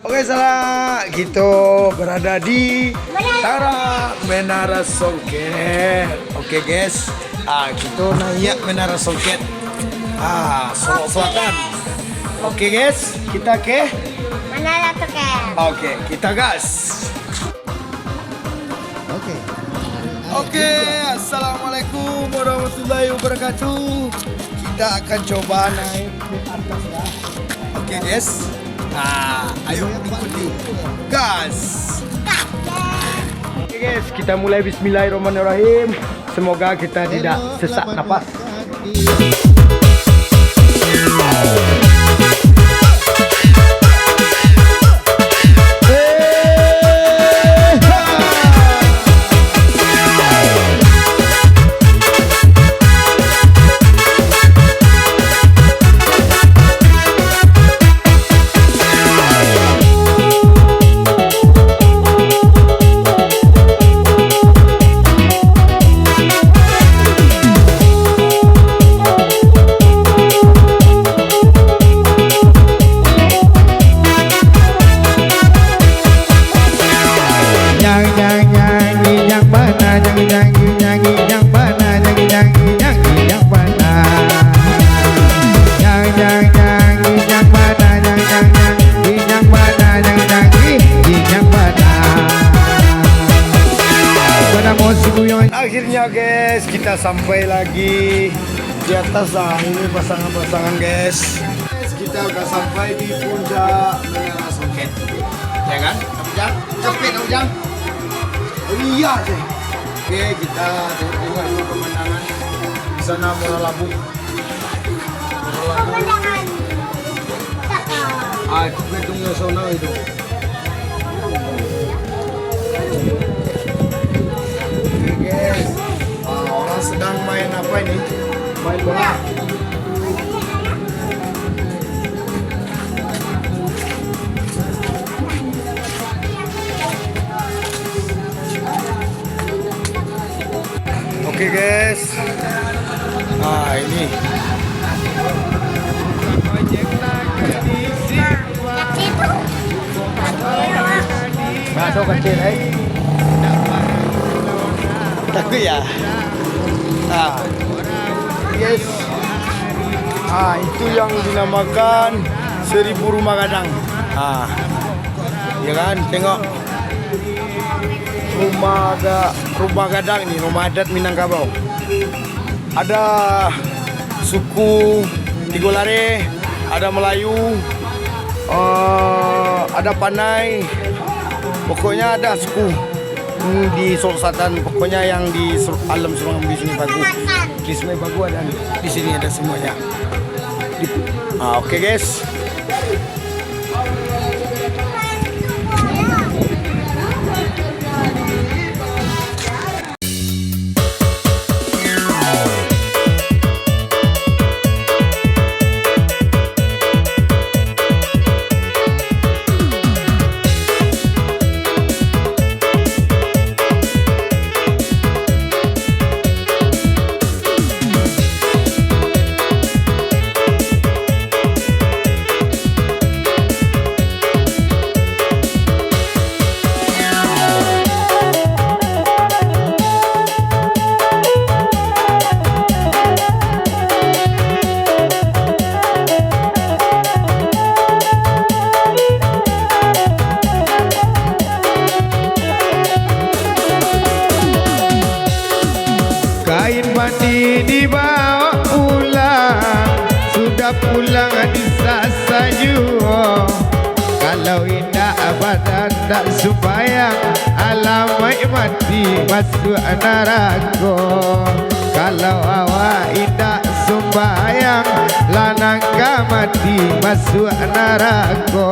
Oke, salah gitu berada di Menara Songket. Oke guys, kita naik Menara Songket. Solo Selatan. Oke guys, kita ke Menara Songket. Oke, kita gas. Oke, assalamualaikum warahmatullahi wabarakatuh. Kita akan coba naik ke atas ya. Oke guys. Ayo ikuti. Gas. Oke guys, kita mulai bismillahirrahmanirrahim. Semoga kita tidak sesak napas. Akhirnya guys, kita sampai lagi di atas. Ini pasangan-pasangan guys. Kita udah sampai di puncak Menara Songket. Ya kan? Ujang? Cepet Ujang. Oh iya sih. Oke, kita tengok dulu pemandangan. Di sana Muara Labu. Pemandangan. Itu gedung nasional itu. Guys, orang sedang main apa ini? Main bola. Oke guys, ini. Batu kecil, takut ya. Yes. Itu yang dinamakan 1000 rumah gadang. Ya kan, tengok rumah gadang ini, rumah adat Minangkabau. Ada suku Tigolare, ada Melayu, ada Panai. Pokoknya ada suku di Solo Selatan, pokoknya yang di alam Sungai di sini bagus. Di Sungai Bagu dan di sini ada semuanya. Oke guys. Kain mandi dibawa pulang, sudah pulang di sasaju. Kalau indah badan tak supaya alamai mati masuk neraka. Kalau awak indah sembayang lanang mati masuk neraka.